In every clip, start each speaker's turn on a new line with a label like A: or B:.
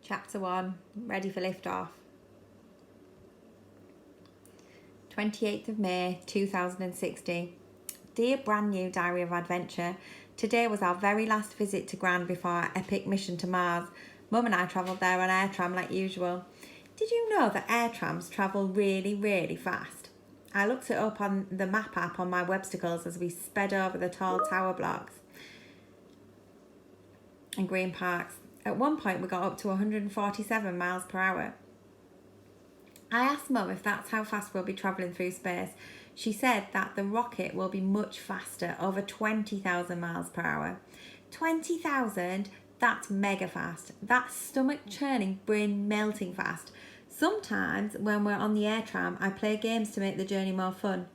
A: Chapter 1, ready for liftoff. 28th of May 2060. Dear brand new Diary of Adventure, today was our very last visit to Gran before our epic mission to Mars. Mum and I travelled there on air tram like usual. Did you know that air trams travel really fast? I looked it up on the map app on my Websticles as we sped over the tall tower blocks and green parks. At one point we got up to 147 miles per hour. I asked Mum if that's how fast we'll be travelling through space. She said that the rocket will be much faster, over 20,000 miles per hour. 20,000? That's mega fast. That's stomach churning, brain melting fast. Sometimes when we're on the air tram, I play games to make the journey more fun.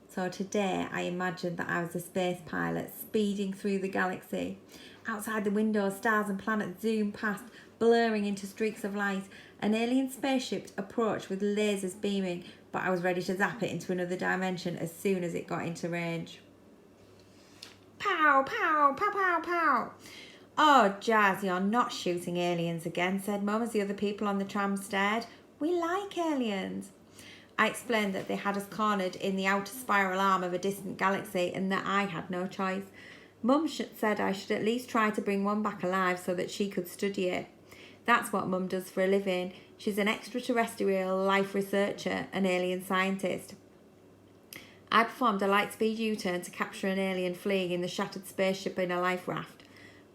A: So today I imagined that I was a space pilot speeding through the galaxy. Outside the window, stars and planets zoom past, blurring into streaks of light. An alien spaceship approached with lasers beaming, but I was ready to zap it into another dimension as soon as it got into range. Pow, pow, pow, pow, pow. Oh, Jazz, you're not shooting aliens again, said Mum as the other people on the tram stared. We like aliens. I explained that they had us cornered in the outer spiral arm of a distant galaxy and that I had no choice. Mum said I should at least try to bring one back alive so that she could study it. That's what Mum does for a living. She's an extraterrestrial life researcher, an alien scientist. I performed a light-speed U-turn to capture an alien fleeing in the shattered spaceship in a life raft.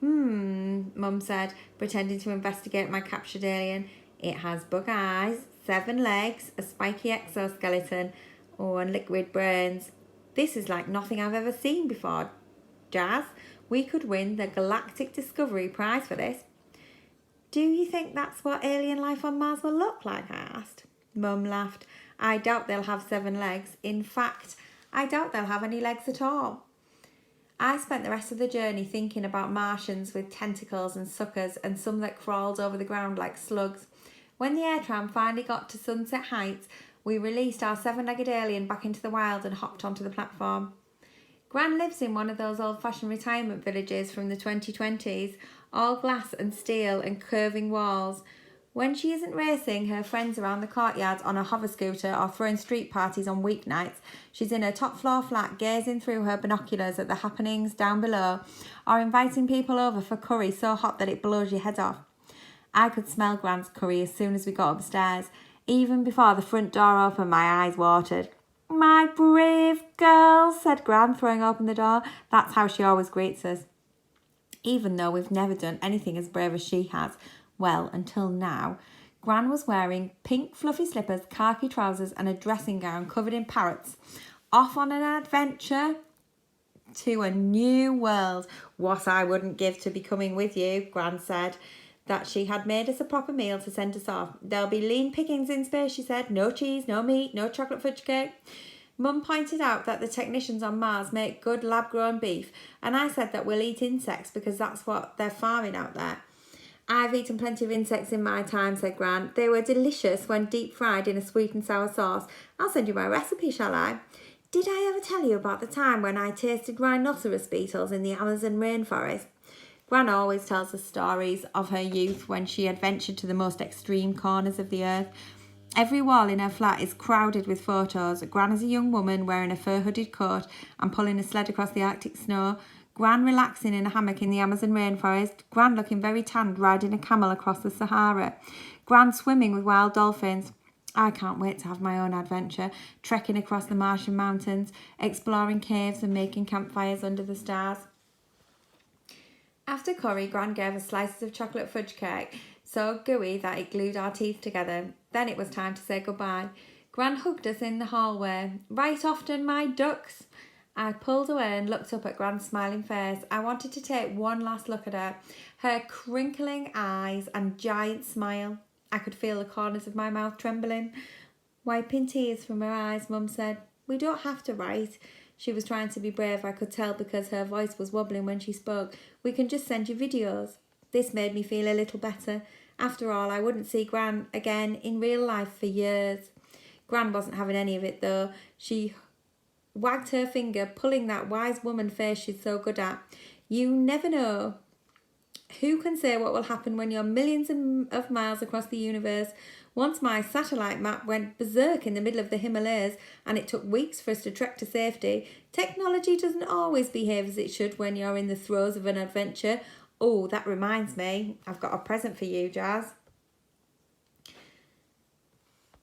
A: Mum said, pretending to investigate my captured alien. It has bug eyes, 7 legs, a spiky exoskeleton, and liquid brains. This is like nothing I've ever seen before. Jazz, we could win the Galactic Discovery Prize for this. Do you think that's what alien life on Mars will look like? I asked. Mum laughed. I doubt they'll have 7 legs. In fact, I doubt they'll have any legs at all. I spent the rest of the journey thinking about Martians with tentacles and suckers and some that crawled over the ground like slugs. When the air tram finally got to Sunset Heights, we released our 7-legged alien back into the wild and hopped onto the platform. Gran lives in one of those old-fashioned retirement villages from the 2020s, all glass and steel and curving walls. When she isn't racing her friends around the courtyard on a hover scooter or throwing street parties on weeknights, she's in her top floor flat gazing through her binoculars at the happenings down below or inviting people over for curry so hot that it blows your head off. I could smell Gran's curry as soon as we got upstairs. Even before the front door opened, my eyes watered. My brave girl, said Gran, throwing open the door. That's how she always greets us. Even though we've never done anything as brave as she has. Well, until now. Gran was wearing pink fluffy slippers, khaki trousers and a dressing gown covered in parrots. Off on an adventure to a new world. What I wouldn't give to be coming with you, Gran said. That she had made us a proper meal to send us off. There'll be lean pickings in space, she said. No cheese, no meat, no chocolate fudge cake. Mum pointed out that the technicians on Mars make good lab-grown beef, and I said that we'll eat insects because that's what they're farming out there. I've eaten plenty of insects in my time, said Gran. They were delicious when deep-fried in a sweet and sour sauce. I'll send you my recipe, shall I? Did I ever tell you about the time when I tasted rhinoceros beetles in the Amazon rainforest? Gran always tells us stories of her youth when she adventured to the most extreme corners of the earth. Every wall in her flat is crowded with photos. Gran is a young woman wearing a fur hooded coat and pulling a sled across the Arctic snow. Gran relaxing in a hammock in the Amazon rainforest. Gran looking very tanned riding a camel across the Sahara. Gran swimming with wild dolphins. I can't wait to have my own adventure, trekking across the Martian mountains, exploring caves and making campfires under the stars. After curry, Gran gave us slices of chocolate fudge cake, so gooey that it glued our teeth together. Then it was time to say goodbye. Gran hugged us in the hallway. Right often, my ducks. I pulled away and looked up at Gran's smiling face. I wanted to take one last look at her. Her crinkling eyes and giant smile. I could feel the corners of my mouth trembling. Wiping tears from her eyes, Mum said, "We don't have to write." She was trying to be brave, I could tell, because her voice was wobbling when she spoke. "We can just send you videos." This made me feel a little better. After all, I wouldn't see Gran again in real life for years. Gran wasn't having any of it, though. She wagged her finger, pulling that wise woman face she's so good at. "You never know Who can say what will happen when you're millions of miles across the universe? Once my satellite map went berserk in the middle of the Himalayas and it took weeks for us to trek to safety. Technology doesn't always behave as it should when you're in the throes of an adventure. Oh, that reminds me, I've got a present for you, Jazz.